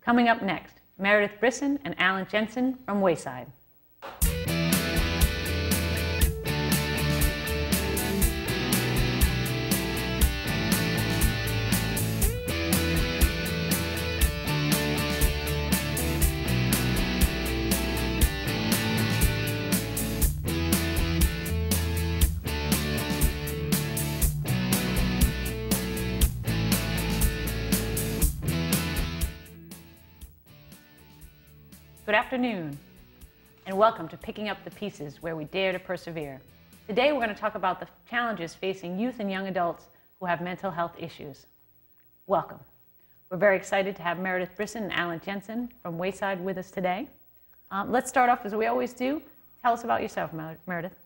Coming up next, Meredith Brisson and Jensen from Wayside. Good afternoon, and welcome to Picking Up the Pieces, where we dare to persevere. Today we're going to talk about the challenges facing youth and young adults who have mental health issues. Welcome. We're very excited to have Meredith Brisson and Jensen from Wayside with us today. Let's start off as we always do. Tell us about yourself, Meredith.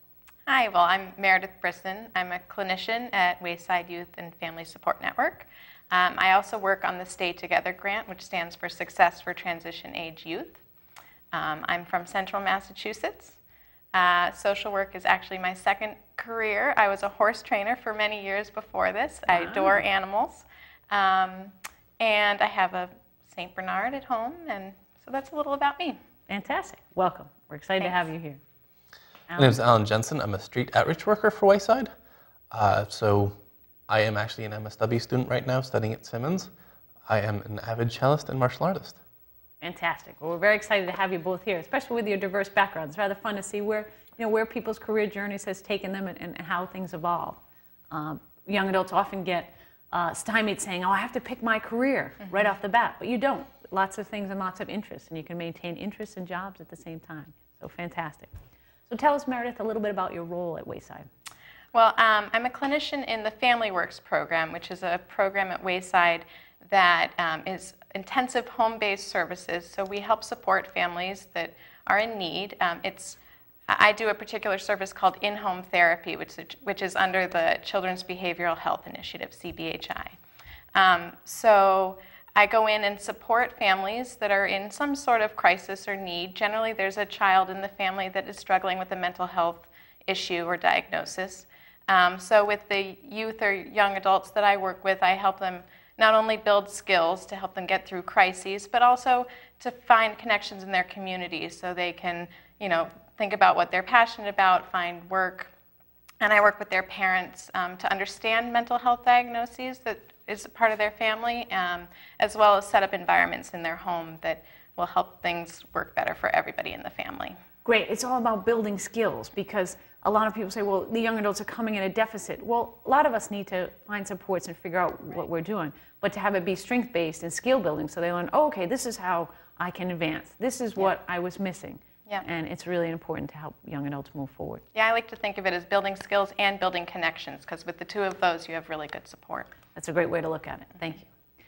Hi, well, I'm Meredith Brisson. I'm a clinician at Wayside Youth and Family Support Network. I also work on the Stay Together grant, which stands for Success for Transition Age Youth. I'm from Central Massachusetts. Social work is actually my second career. I was a horse trainer for many years before this. I adore animals. And I have a St. Bernard at home, and so that's a little about me. Fantastic. Welcome. We're excited to have you here. My name is Jensen. I'm a street outreach worker for Wayside. So I am actually an MSW student right now studying at Simmons. I am an avid cellist and martial artist. Fantastic. Well, we're very excited to have you both here, especially with your diverse backgrounds. It's rather fun to see where people's career journeys has taken them and how things evolve. Young adults often get stymied saying, oh, I have to pick my career right off the bat, but you don't. Lots of things and lots of interests, and you can maintain interests and jobs at the same time. So fantastic. So tell us, Meredith, a little bit about your role at Wayside. Well, I'm a clinician in the Family Works program, which is a program at Wayside that is intensive home-based services. So we help support families that are in need. I do a particular service called in-home therapy, which is under the Children's Behavioral Health Initiative, CBHI. So I go in and support families that are in some sort of crisis or need. Generally, there's a child in the family that is struggling with a mental health issue or diagnosis. So with the youth or young adults that I work with, I help them not only build skills to help them get through crises, but also to find connections in their communities so they can, think about what they're passionate about, find work. And I work with their parents to understand mental health diagnoses that is part of their family, as well as set up environments in their home that will help things work better for everybody in the family. Great. It's all about building skills, because a lot of people say, well, the young adults are coming in a deficit. Well, a lot of us need to find supports and figure out what we're doing, but to have it be strength-based and skill building so they learn, oh, okay, this is how I can advance. This is what I was missing. Yeah. And it's really important to help young adults move forward. Yeah, I like to think of it as building skills and building connections, because with the two of those, you have really good support. That's a great way to look at it. Thank you.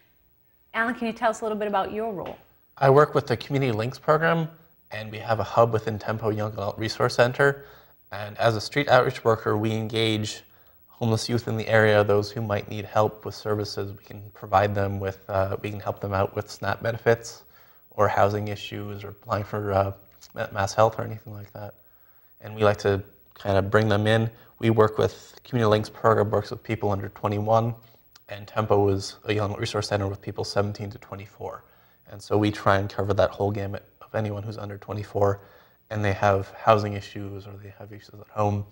Alan, can you tell us a little bit about your role? I work with the Community Links program, and we have a hub within Tempo Young Adult Resource Center. And as a street outreach worker, we engage homeless youth in the area, those who might need help with services. We can provide them with, we can help them out with SNAP benefits or housing issues or applying for mass health or anything like that. And we like to kind of bring them in. We work with Community Links program, works with people under 21, and Tempo is a young resource center with people 17 to 24. And so we try and cover that whole gamut of anyone who's under 24 and they have housing issues or they have issues at home,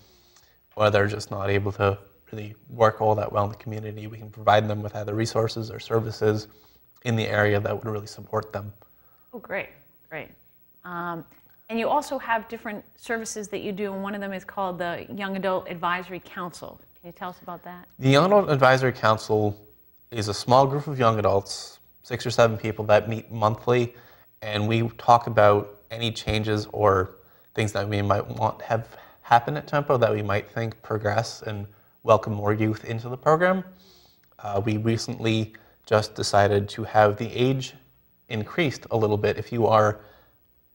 or they're just not able to really work all that well in the community. We can provide them with either resources or services in the area that would really support them. Oh, great, great. And you also have different services that you do, and one of them is called the Young Adult Advisory Council. Can you tell us about that? The Young Adult Advisory Council is a small group of young adults, 6 or 7 people that meet monthly, and we talk about any changes or things that we might want to have happen at Tempo that we might think progress and welcome more youth into the program. We recently just decided to have the age increased a little bit. If you are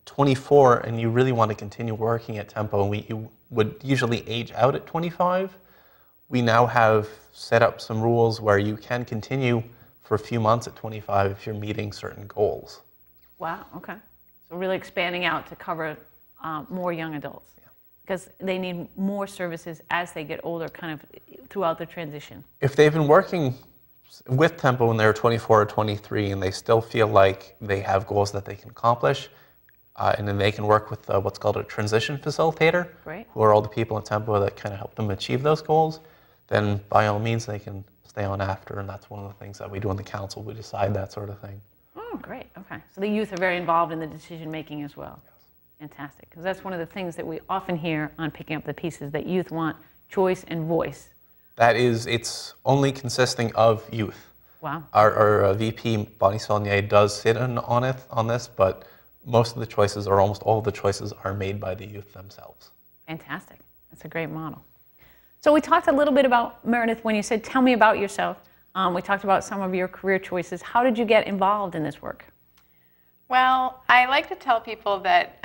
24 and you really want to continue working at Tempo, and you would usually age out at 25, we now have set up some rules where you can continue for a few months at 25 if you're meeting certain goals. Wow, okay. So really expanding out to cover more young adults, because they need more services as they get older, kind of throughout the transition. If they've been working with Tempo when they're 24 or 23 and they still feel like they have goals that they can accomplish, and then they can work with what's called a transition facilitator, Great. who are all the people in Tempo that kind of help them achieve those goals, then by all means they can stay on after, and that's one of the things that we do in the council. We decide that sort of thing. Oh, great. Okay. So the youth are very involved in the decision making as well. Yes. Fantastic. Because that's one of the things that we often hear on Picking Up the Pieces, that youth want choice and voice. That is, it's only consisting of youth. Wow. Our VP, Bonnie Saulnier, does sit in on this, but most of the choices, or almost all of the choices, are made by the youth themselves. Fantastic. That's a great model. So we talked a little bit about, Meredith, when you said, tell me about yourself. We talked about some of your career choices. How did you get involved in this work? Well, I like to tell people that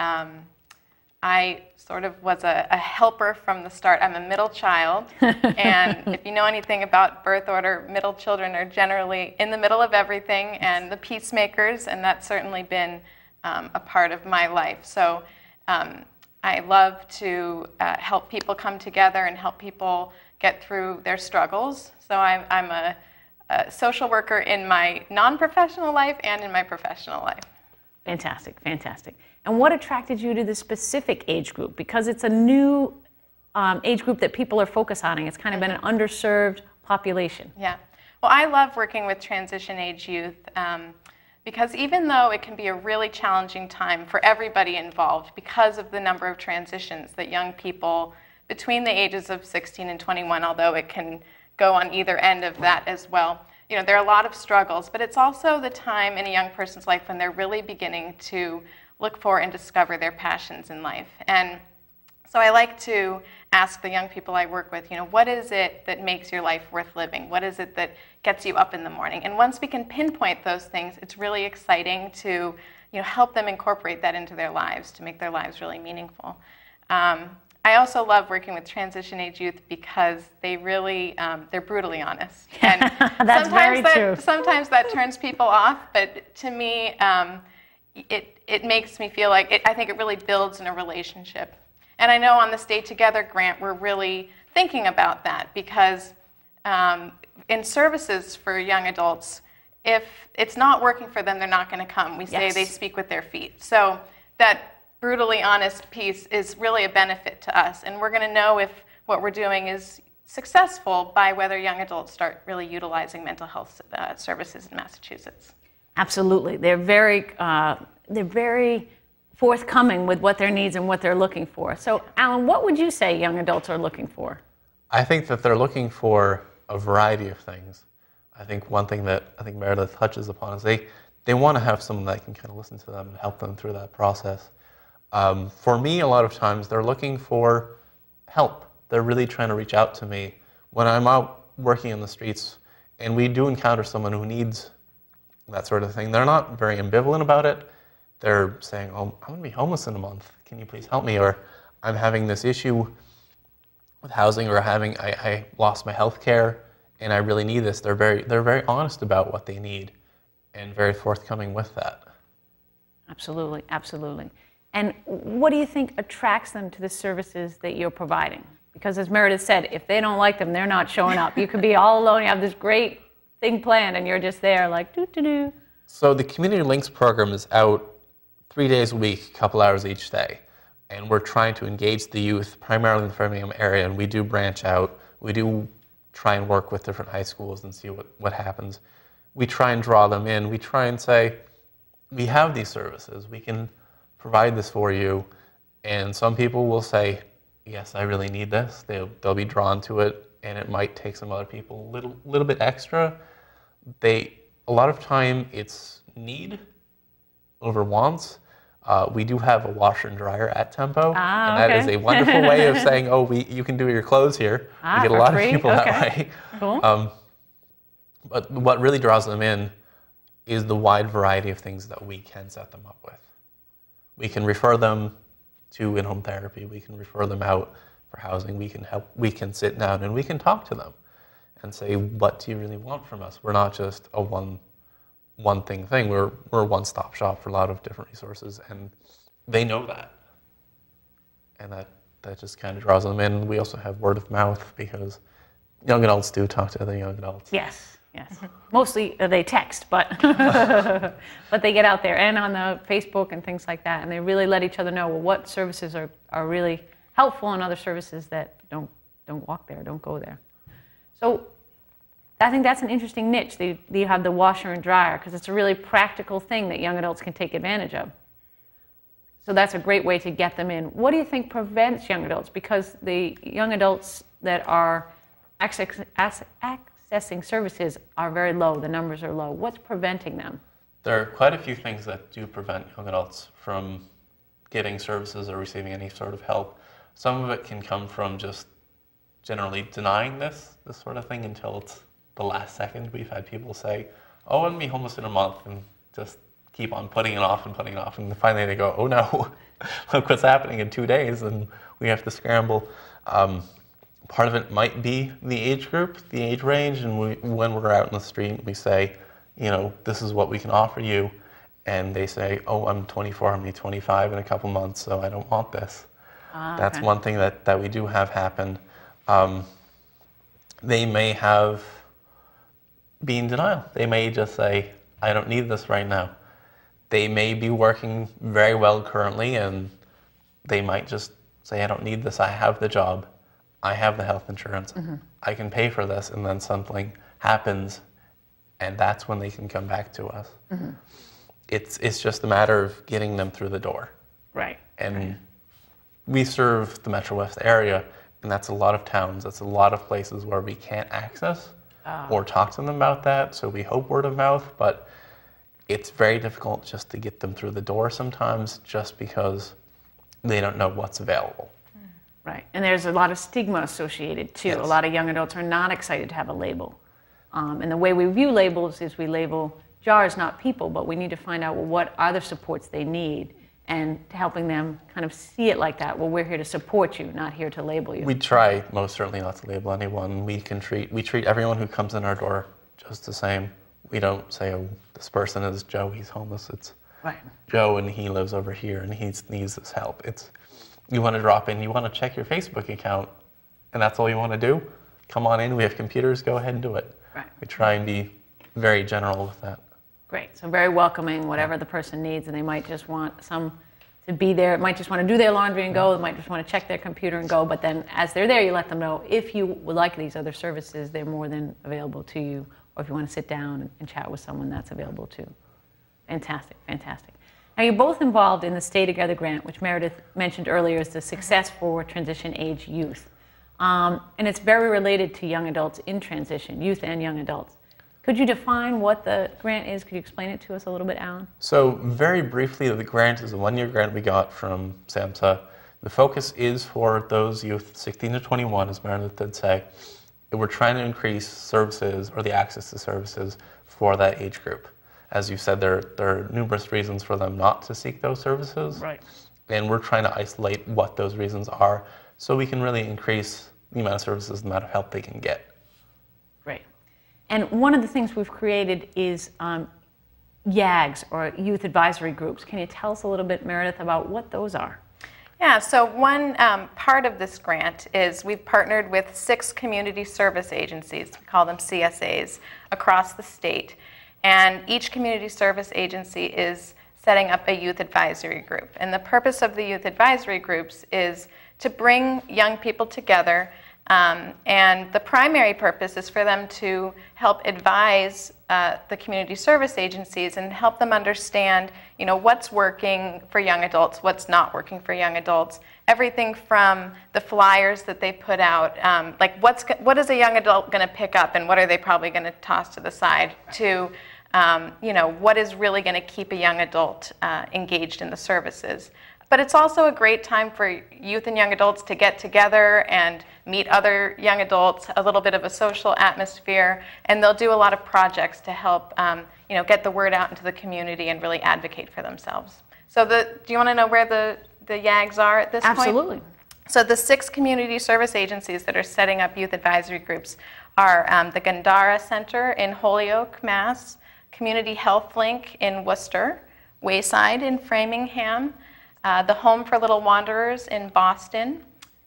I sort of was a helper from the start. I'm a middle child, and if you know anything about birth order, middle children are generally in the middle of everything and the peacemakers, and that's certainly been a part of my life. So I love to help people come together and help people get through their struggles. So I'm a social worker in my non-professional life and in my professional life. Fantastic, fantastic. And what attracted you to this specific age group? Because it's a new age group that people are focused on. It's kind of been an underserved population. Yeah. Well, I love working with transition age youth because even though it can be a really challenging time for everybody involved because of the number of transitions that young people between the ages of 16 and 21, although it can go on either end of that as well, you know, there are a lot of struggles, but it's also the time in a young person's life when they're really beginning to look for and discover their passions in life. And so I like to ask the young people I work with, you know, what is it that makes your life worth living? What is it that gets you up in the morning? And once we can pinpoint those things, it's really exciting to, you know, help them incorporate that into their lives to make their lives really meaningful. I also love working with transition age youth because they really, they're brutally honest. And That's very true. Sometimes that turns people off, but to me, it makes me feel like, I think it really builds in a relationship. And I know on the Stay Together grant, we're really thinking about that because in services for young adults, if it's not working for them, they're not going to come. We say Yes. they speak with their feet. So that brutally honest piece is really a benefit to us. And we're going to know if what we're doing is successful by whether young adults start really utilizing mental health services in Massachusetts. Absolutely. They're very forthcoming with what their needs and what they're looking for. So, Alan, what would you say young adults are looking for? I think that they're looking for a variety of things. I think one thing that I think Meredith touches upon is they want to have someone that can kind of listen to them and help them through that process. For me, a lot of times they're looking for help. They're really trying to reach out to me. When I'm out working in the streets and we do encounter someone who needs that sort of thing, they're not very ambivalent about it. They're saying, oh, I'm going to be homeless in a month. Can you please help me? Or I'm having this issue with housing, or I lost my health care and I really need this. They're very honest about what they need and very forthcoming with that. Absolutely, absolutely. And what do you think attracts them to the services that you're providing? Because as Meredith said, if they don't like them, they're not showing up. You could be all alone, you have this great thing planned, and you're just there like, doo-doo-doo. So the Community Links program is out 3 days a week, a couple hours each day. And we're trying to engage the youth primarily in the Framingham area, and we do branch out. We do try and work with different high schools and see what happens. We try and draw them in. We try and say, we have these services. We can provide this for you. And some people will say, yes, I really need this. They'll be drawn to it, and it might take some other people a little bit extra. A lot of time it's need over wants. We do have a washer and dryer at Tempo, and that is a wonderful way of saying, oh, you can do your clothes here. We get a lot of people that way. Cool. But what really draws them in is the wide variety of things that we can set them up with. We can refer them to in-home therapy. We can refer them out for housing. We can help. We can sit down and we can talk to them and say, what do you really want from us? We're not just a one thing. We're a one-stop shop for a lot of different resources, and they know that. And that just kind of draws them in. We also have word of mouth because young adults do talk to other young adults. Yes, Yes. Mostly they text, but but they get out there and on the Facebook and things like that, and they really let each other know, well, what services are really helpful and other services that don't walk there, don't go there. So I think that's an interesting niche. You have the washer and dryer because it's a really practical thing that young adults can take advantage of. So that's a great way to get them in. What do you think prevents young adults? Because the young adults that are accessing services are very low, the numbers are low. What's preventing them? There are quite a few things that do prevent young adults from getting services or receiving any sort of help. Some of it can come from just generally denying this sort of thing until it's the last second. We've had people say, oh, I'm going to be homeless in a month, and just keep on putting it off, and finally they go, oh no, look what's happening in 2 days, and we have to scramble. Part of it might be the age group, the age range, and when we're out in the street, we say, you know, this is what we can offer you, and they say, oh, I'm 24, I'm going to be 25 in a couple months, so I don't want this. That's one thing that we do have happen. They may have been in denial. They may just say, I don't need this right now. They may be working very well currently, and they might just say, I don't need this, I have the job, I have the health insurance, I can pay for this, and then something happens, and that's when they can come back to us. It's just a matter of getting them through the door. Right. And we serve the Metro West area, and that's a lot of towns, that's a lot of places where we can't access or talk to them about that, so we hope word of mouth, but it's very difficult just to get them through the door sometimes just because they don't know what's available. Right, and there's a lot of stigma associated too. Yes. A lot of young adults are not excited to have a label. And the way we view labels is we label jars, not people, but we need to find out, well, what are the supports they need, and helping them kind of see it like that. Well, we're here to support you, not here to label you. We try most certainly not to label anyone. We treat everyone who comes in our door just the same. We don't say, oh, this person is Joe, he's homeless. It's right. Joe and he lives over here and he needs this help. It's, you want to drop in, you want to check your Facebook account, and that's all you want to do? Come on in, we have computers, go ahead and do it. Right. We try and be very general with that. Great, so very welcoming, whatever the person needs, and they might just want some to be there, might just want to do their laundry and go, they might just want to check their computer and go, but then as they're there, you let them know, if you would like these other services, they're more than available to you. Or if you want to sit down and chat with someone, that's available too. Fantastic, fantastic. Now you're both involved in the Stay Together grant, which Meredith mentioned earlier is the Success for Transition Age Youth. And it's very related to young adults in transition, youth and young adults. Could you define what the grant is? Could you explain it to us a little bit, Alan? So very briefly, the grant is a one-year grant we got from SAMHSA. The focus is for those youth 16 to 21, as Meredith did say. We're trying to increase services or the access to services for that age group. As you said, there are numerous reasons for them not to seek those services. Right. And we're trying to isolate what those reasons are so we can really increase the amount of services, the amount of help they can get. Great. And one of the things we've created is YAGs, or Youth Advisory Groups. Can you tell us a little bit, Meredith, about what those are? Yeah, so one part of this grant is we've partnered with 6 community service agencies, we call them CSAs, across the state. And each community service agency is setting up a youth advisory group. And the purpose of the youth advisory groups is to bring young people together, and the primary purpose is for them to help advise the community service agencies and help them understand, you know, what's working for young adults, what's not working for young adults. Everything from the flyers that they put out, like what is a young adult going to pick up and what are they probably going to toss to the side, to you know, what is really going to keep a young adult engaged in the services. But it's also a great time for youth and young adults to get together and meet other young adults, a little bit of a social atmosphere, and they'll do a lot of projects to help you know, get the word out into the community and really advocate for themselves. So do you want to know where the YAGs are at this point? Absolutely. So the 6 community service agencies that are setting up youth advisory groups are the Gandara Center in Holyoke, Mass., Community Health Link in Worcester, Wayside in Framingham, the Home for Little Wanderers in Boston,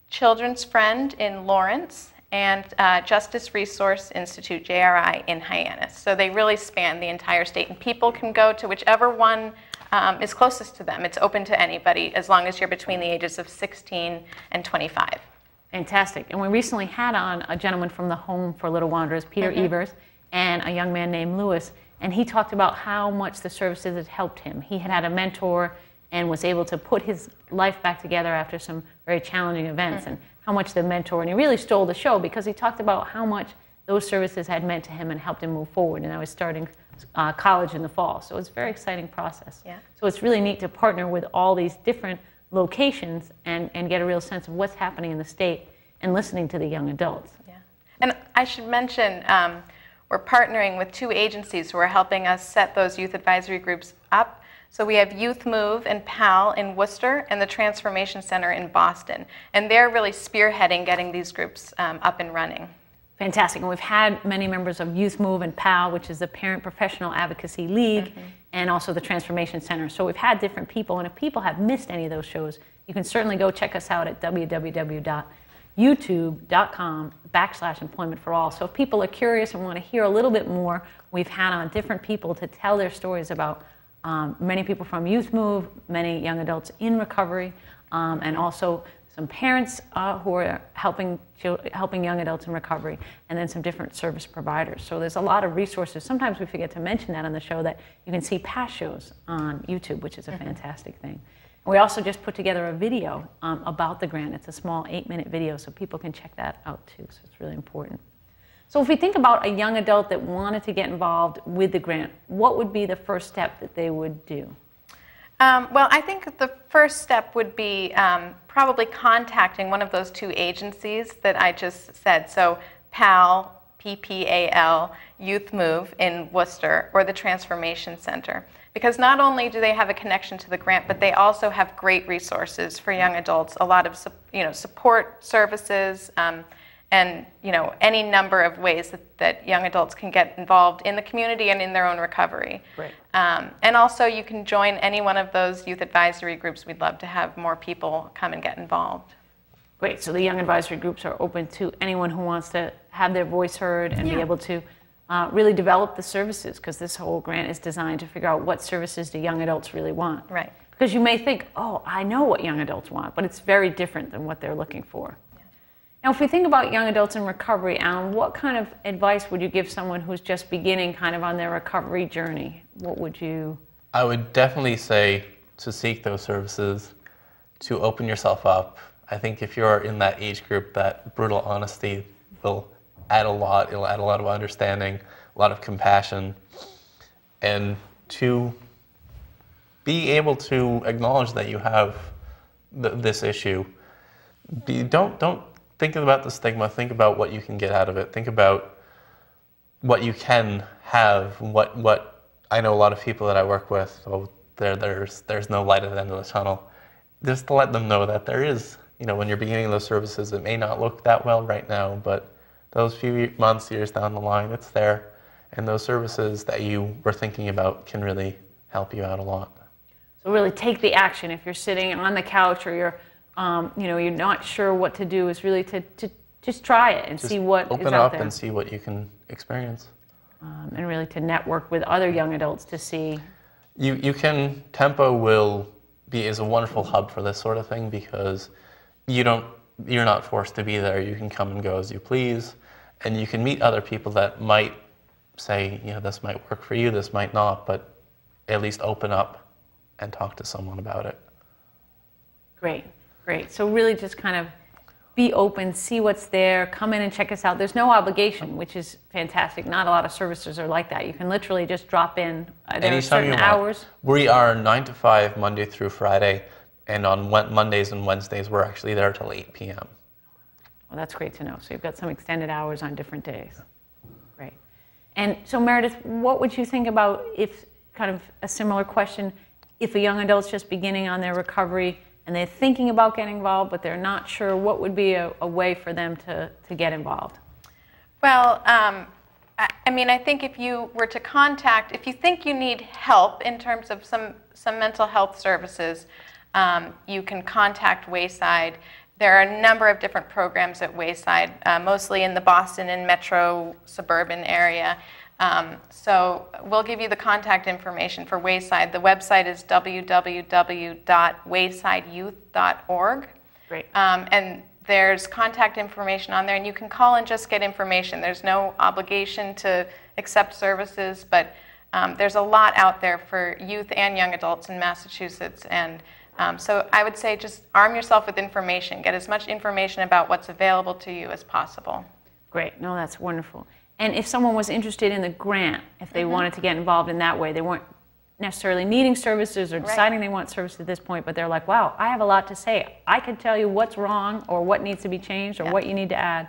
Children's Friend in Lawrence, and Justice Resource Institute, JRI, in Hyannis. So they really span the entire state, and people can go to whichever one is closest to them. It's open to anybody as long as you're between the ages of 16 and 25. Fantastic. And we recently had on a gentleman from the Home for Little Wanderers, Peter Evers, and a young man named Lewis, and he talked about how much the services had helped him. He had had a mentor and was able to put his life back together after some very challenging events, and how much the mentor, and he really stole the show because he talked about how much those services had meant to him and helped him move forward. And I was starting college in the fall, so it's a very exciting process. Yeah. So it's really neat to partner with all these different locations and get a real sense of what's happening in the state and listening to the young adults. Yeah. And I should mention, we're partnering with 2 agencies who are helping us set those youth advisory groups up. So we have Youth Move and PAL in Worcester and the Transformation Center in Boston. And they're really spearheading getting these groups up and running. Fantastic. And we've had many members of Youth Move and PAL, which is the Parent Professional Advocacy League, and also the Transformation Center. So we've had different people. And if people have missed any of those shows, you can certainly go check us out at www.youtube.com/employment4all. So if people are curious and want to hear a little bit more, we've had on different people to tell their stories about many people from Youth Move, many young adults in recovery, and also some parents who are helping young adults in recovery, and then some different service providers. So there's a lot of resources. Sometimes we forget to mention that on the show, that you can see past shows on YouTube, which is a fantastic thing. We also just put together a video about the grant. It's a small 8-minute video, so people can check that out too, so it's really important. So if we think about a young adult that wanted to get involved with the grant, what would be the first step that they would do? Well, I think the first step would be probably contacting one of those 2 agencies that I just said. So PAL, PPAL, Youth Move in Worcester, or the Transformation Center. Because not only do they have a connection to the grant, but they also have great resources for young adults, a lot of support services, and any number of ways that young adults can get involved in the community and in their own recovery. Great. And also you can join any one of those youth advisory groups. We'd love to have more people come and get involved. Great, so the young advisory groups are open to anyone who wants to have their voice heard and be able to really develop the services, because this whole grant is designed to figure out what services do young adults really want. Right. Because you may think, oh, I know what young adults want, but it's very different than what they're looking for. Now, if we think about young adults in recovery, Alan, what kind of advice would you give someone who's just beginning kind of on their recovery journey? What would you? I would definitely say to seek those services, to open yourself up. I think if you're in that age group, that brutal honesty will add a lot. It'll add a lot of understanding, a lot of compassion, and to be able to acknowledge that you have this issue. Don't think about the stigma. Think about what you can get out of it. Think about what you can have. What I know a lot of people that I work with. Oh, there's no light at the end of the tunnel. Just to let them know that there is. When you're beginning those services, it may not look that well right now, but those few months, years down the line, it's there, and those services that you were thinking about can really help you out a lot. So really take the action. If you're sitting on the couch or you're you're not sure what to do, is really to just try it and just see what is out there. Open up and see what you can experience. And really to network with other young adults to see. Tempo is a wonderful hub for this sort of thing, because you're not forced to be there. You can come and go as you please, and you can meet other people that might say, this might work for you, this might not, but at least open up and talk to someone about it. Great. So really just kind of be open, see what's there, come in and check us out. There's no obligation, which is fantastic. Not a lot of services are like that. You can literally just drop in. There are certain hours. We are 9 to 5, Monday through Friday, and on Mondays and Wednesdays, we're actually there till 8 p.m. Well, that's great to know. So you've got some extended hours on different days. Great. And so Meredith, what would you think about, if kind of a similar question, if a young adult's just beginning on their recovery and they're thinking about getting involved, but they're not sure, what would be a way for them to get involved? Well, I think if you were to contact, if you think you need help in terms of some mental health services, you can contact Wayside. There are a number of different programs at Wayside, mostly in the Boston and metro suburban area. So we'll give you the contact information for Wayside. The website is www.waysideyouth.org. Great. And there's contact information on there, and you can call and just get information. There's no obligation to accept services, but there's a lot out there for youth and young adults in Massachusetts. And so I would say just arm yourself with information. Get as much information about what's available to you as possible. Great. No, that's wonderful. And if someone was interested in the grant, if they wanted to get involved in that way, they weren't necessarily needing services or deciding they want service at this point, but they're like, wow, I have a lot to say. I can tell you what's wrong or what needs to be changed or what you need to add.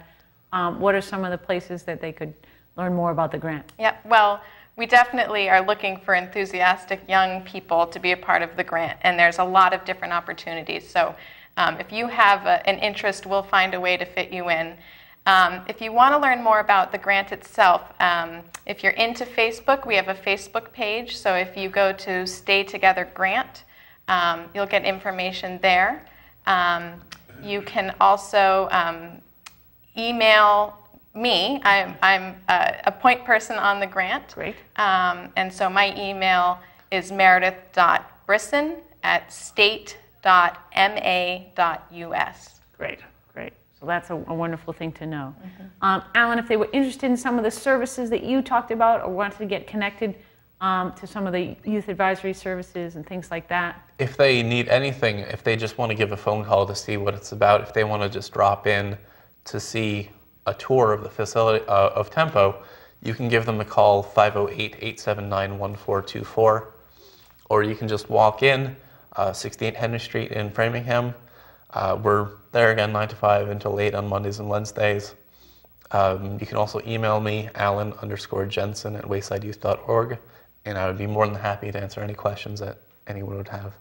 What are some of the places that they could learn more about the grant? Yeah, well, we definitely are looking for enthusiastic young people to be a part of the grant, and there's a lot of different opportunities. So if you have an interest, we'll find a way to fit you in. If you want to learn more about the grant itself, if you're into Facebook, we have a Facebook page. So if you go to Stay Together Grant, you'll get information there. You can also email me. I'm a point person on the grant. Great. And so my email is meredith.brisson@state.ma.us. Great, great. So that's a wonderful thing to know. Alan, if they were interested in some of the services that you talked about or wanted to get connected to some of the youth advisory services and things like that? If they need anything, if they just want to give a phone call to see what it's about, if they want to just drop in to see a tour of the facility of Tempo, you can give them a call, 508-879-1424, or you can just walk in, 68 Henry Street in Framingham. We're there again 9 to 5 until 8 on Mondays and Wednesdays. You can also email me, Alan_Jensen@waysideyouth.org, and I would be more than happy to answer any questions that anyone would have.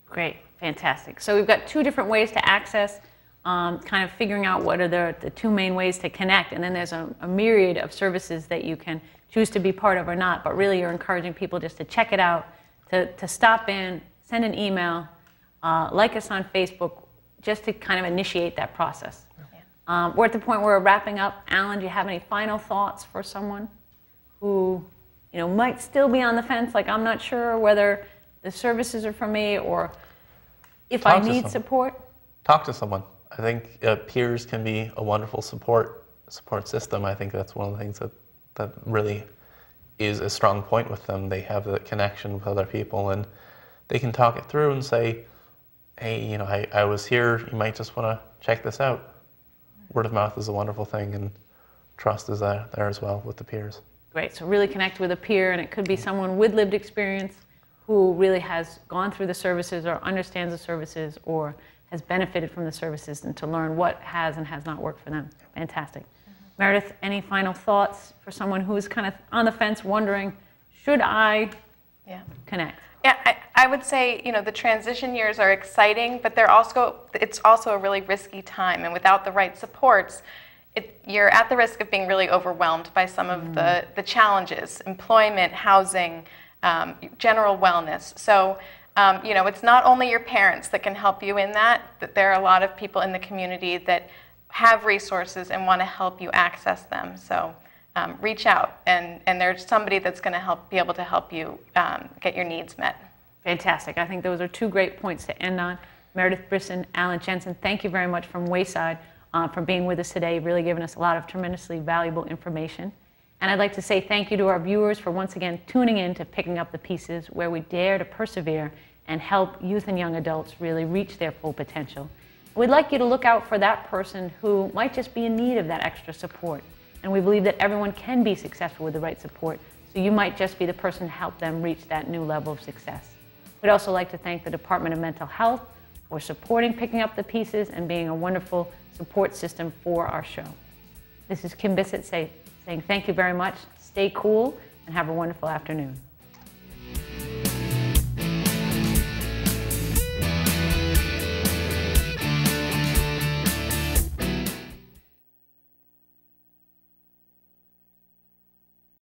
Great, fantastic. So we've got two different ways to access, kind of figuring out what are the two main ways to connect, and then there's a myriad of services that you can choose to be part of or not, but really you're encouraging people just to check it out, to stop in, send an email, like us on Facebook, just to kind of initiate that process. We're at the point where we're wrapping up. Alan, do you have any final thoughts for someone who might still be on the fence, like I'm not sure whether the services are for me or if I need support? Talk to someone. I think peers can be a wonderful support system. I think that's one of the things that really is a strong point with them. They have the connection with other people, and they can talk it through and say, hey, I was here, you might just want to check this out. Word of mouth is a wonderful thing, and trust is there as well with the peers. Great, so really connect with a peer, and it could be someone with lived experience who really has gone through the services or understands the services or has benefited from the services, and to learn what has and has not worked for them. Fantastic. Meredith, any final thoughts for someone who is kind of on the fence wondering, should I connect? Yeah, I would say, the transition years are exciting, but it's also a really risky time, and without the right supports, you're at the risk of being really overwhelmed by some of the challenges, employment, housing, general wellness. So, it's not only your parents that can help you in that there are a lot of people in the community that have resources and want to help you access them. So reach out, and there's somebody that's going to be able to help you get your needs met. Fantastic. I think those are two great points to end on. Meredith Brisson, Alan Jensen, thank you very much from Wayside for being with us today, really giving us a lot of tremendously valuable information. And I'd like to say thank you to our viewers for once again tuning in to Picking Up the Pieces, where we dare to persevere and help youth and young adults really reach their full potential. We'd like you to look out for that person who might just be in need of that extra support. And we believe that everyone can be successful with the right support, so you might just be the person to help them reach that new level of success. We'd also like to thank the Department of Mental Health for supporting Picking Up the Pieces and being a wonderful support system for our show. This is Kim Bissett saying thank you very much, stay cool, and have a wonderful afternoon.